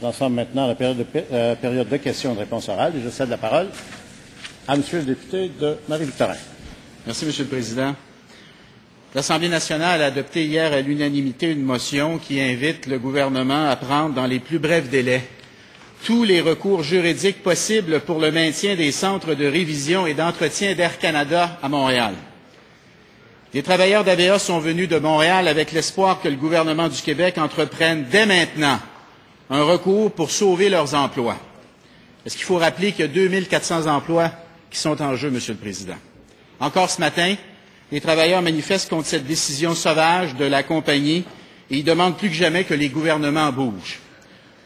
Nous en sommes maintenant à la période de questions et de réponses orales. Et je cède la parole à Monsieur le député de Marie-Victorin. Merci, Monsieur le Président. L'Assemblée nationale a adopté hier à l'unanimité une motion qui invite le gouvernement à prendre dans les plus brefs délais tous les recours juridiques possibles pour le maintien des centres de révision et d'entretien d'Air Canada à Montréal. Les travailleurs d'AVEA sont venus de Montréal avec l'espoir que le gouvernement du Québec entreprenne dès maintenant un recours pour sauver leurs emplois. Est-ce qu'il faut rappeler qu'il y a 2400 emplois qui sont en jeu, Monsieur le Président? Encore ce matin, les travailleurs manifestent contre cette décision sauvage de la compagnie et ils demandent plus que jamais que les gouvernements bougent.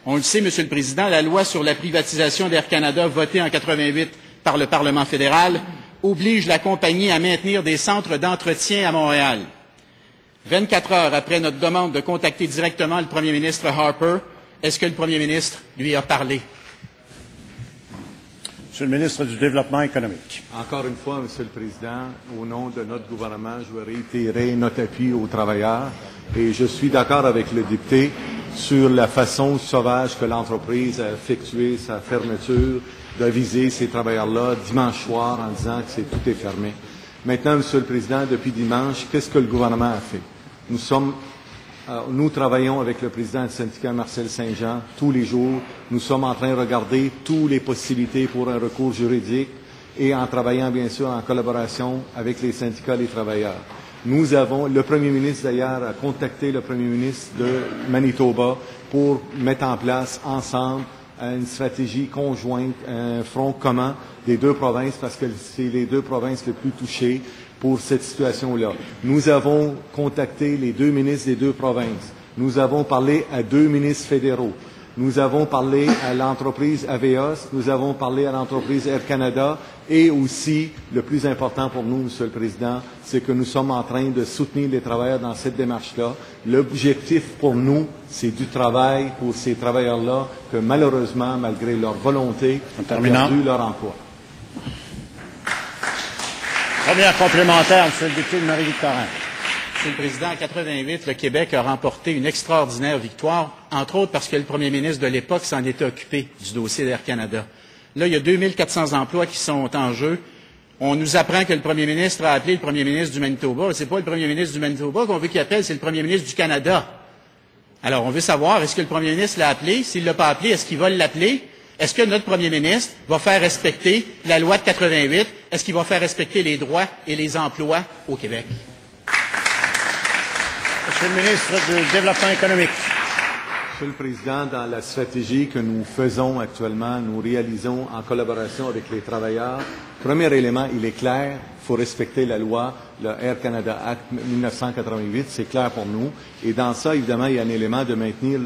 On le sait, Monsieur le Président, la loi sur la privatisation d'Air Canada, votée en 88 par le Parlement fédéral, oblige la compagnie à maintenir des centres d'entretien à Montréal. 24 heures après notre demande de contacter directement le Premier ministre Harper, est-ce que le Premier ministre lui a parlé? Monsieur le ministre du Développement économique. Encore une fois, Monsieur le Président, au nom de notre gouvernement, je veux réitérer notre appui aux travailleurs et je suis d'accord avec le député sur la façon sauvage que l'entreprise a effectué sa fermeture, de viser ces travailleurs-là dimanche soir en disant que tout est fermé. Maintenant, Monsieur le Président, depuis dimanche, qu'est-ce que le gouvernement a fait? Nous travaillons avec le président du syndicat Marcel Saint-Jean tous les jours. Nous sommes en train de regarder toutes les possibilités pour un recours juridique et en travaillant bien sûr en collaboration avec les syndicats et les travailleurs. Le Premier ministre d'ailleurs a contacté le Premier ministre de Manitoba pour mettre en place ensemble une stratégie conjointe, un front commun des deux provinces parce que c'est les deux provinces les plus touchées pour cette situation-là. Nous avons contacté les deux ministres des deux provinces. Nous avons parlé à deux ministres fédéraux. Nous avons parlé à l'entreprise Aveos. Nous avons parlé à l'entreprise Air Canada. Et aussi, le plus important pour nous, Monsieur le Président, c'est que nous sommes en train de soutenir les travailleurs dans cette démarche-là. L'objectif pour nous, c'est du travail pour ces travailleurs-là que malheureusement, malgré leur volonté, ont perdu leur emploi. Première complémentaire, Monsieur le député de Marie-Victorin. Monsieur le Président, en 88, le Québec a remporté une extraordinaire victoire, entre autres parce que le Premier ministre de l'époque s'en était occupé du dossier d'Air Canada. Là, il y a 2400 emplois qui sont en jeu. On nous apprend que le Premier ministre a appelé le Premier ministre du Manitoba. C'est pas le Premier ministre du Manitoba qu'on veut qu'il appelle, c'est le Premier ministre du Canada. Alors, on veut savoir, est-ce que le Premier ministre l'a appelé? S'il ne l'a pas appelé, est-ce qu'il va l'appeler? Est-ce que notre Premier ministre va faire respecter la loi de 88? Est-ce qu'il va faire respecter les droits et les emplois au Québec? Monsieur le ministre du Développement économique. Monsieur le Président, dans la stratégie que nous faisons actuellement, nous réalisons en collaboration avec les travailleurs. Premier élément, il est clair, il faut respecter la loi, le Air Canada Act 1988, c'est clair pour nous. Et dans ça, évidemment, il y a un élément de maintenir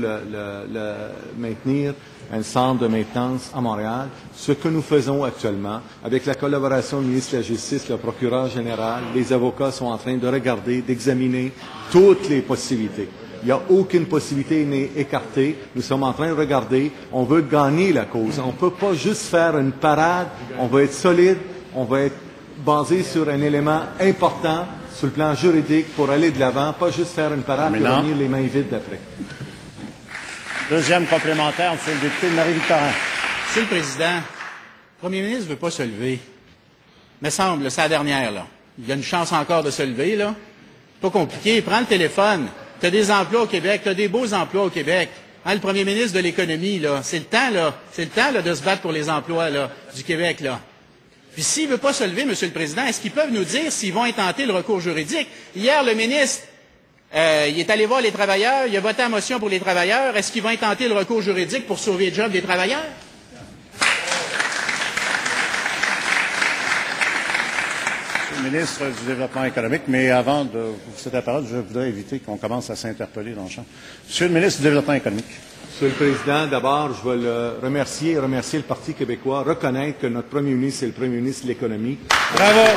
un centre de maintenance à Montréal. Ce que nous faisons actuellement, avec la collaboration du ministre de la Justice, le procureur général, les avocats sont en train de regarder, d'examiner toutes les possibilités. Il n'y a aucune possibilité n'est écartée. Nous sommes en train de regarder. On veut gagner la cause. On ne peut pas juste faire une parade. On va être solide. On va être basé sur un élément important sur le plan juridique pour aller de l'avant, pas juste faire une parade et revenir les mains vides d'après. Deuxième complémentaire, Monsieur le député de Marie-Victorin. Monsieur le Président, le Premier ministre ne veut pas se lever. Me semble, c'est la dernière, là. Il y a une chance encore de se lever, là. Pas compliqué. Prends le téléphone. Tu as des emplois au Québec. Tu as des beaux emplois au Québec. Hein, le Premier ministre de l'Économie, là. C'est le temps, là. C'est le temps, là, de se battre pour les emplois, là, du Québec, là. Puis s'il ne veut pas se lever, Monsieur le Président, est-ce qu'ils peuvent nous dire s'ils vont intenter le recours juridique? Hier, le ministre, il est allé voir les travailleurs, il a voté la motion pour les travailleurs. Est-ce qu'ils vont intenter le recours juridique pour sauver le job des travailleurs? Monsieur le ministre du Développement économique, mais avant de vous céder la parole, je voudrais éviter qu'on commence à s'interpeller dans le champ. Monsieur le ministre du Développement économique. Monsieur le Président, d'abord, je veux le remercier et remercier le Parti québécois, reconnaître que notre Premier ministre, c'est le Premier ministre de l'économie. Bravo! Bravo!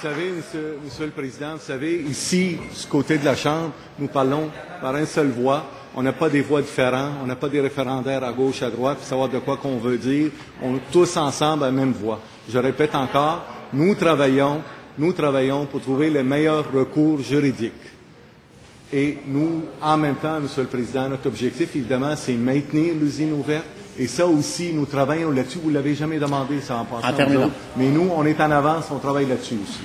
savez, Monsieur le Président, vous savez, ici, du côté de la Chambre, nous parlons par une seule voix. On n'a pas des voix différentes, on n'a pas des référendaires à gauche, à droite, pour savoir de quoi qu'on veut dire. On est tous ensemble à la même voix. Je répète encore, nous travaillons pour trouver les meilleurs recours juridiques. Et nous, en même temps, Monsieur le Président, notre objectif, évidemment, c'est maintenir l'usine ouverte. Et ça aussi, nous travaillons là-dessus. Vous ne l'avez jamais demandé, ça en passant. En terminant. Mais nous, on est en avance, on travaille là-dessus aussi.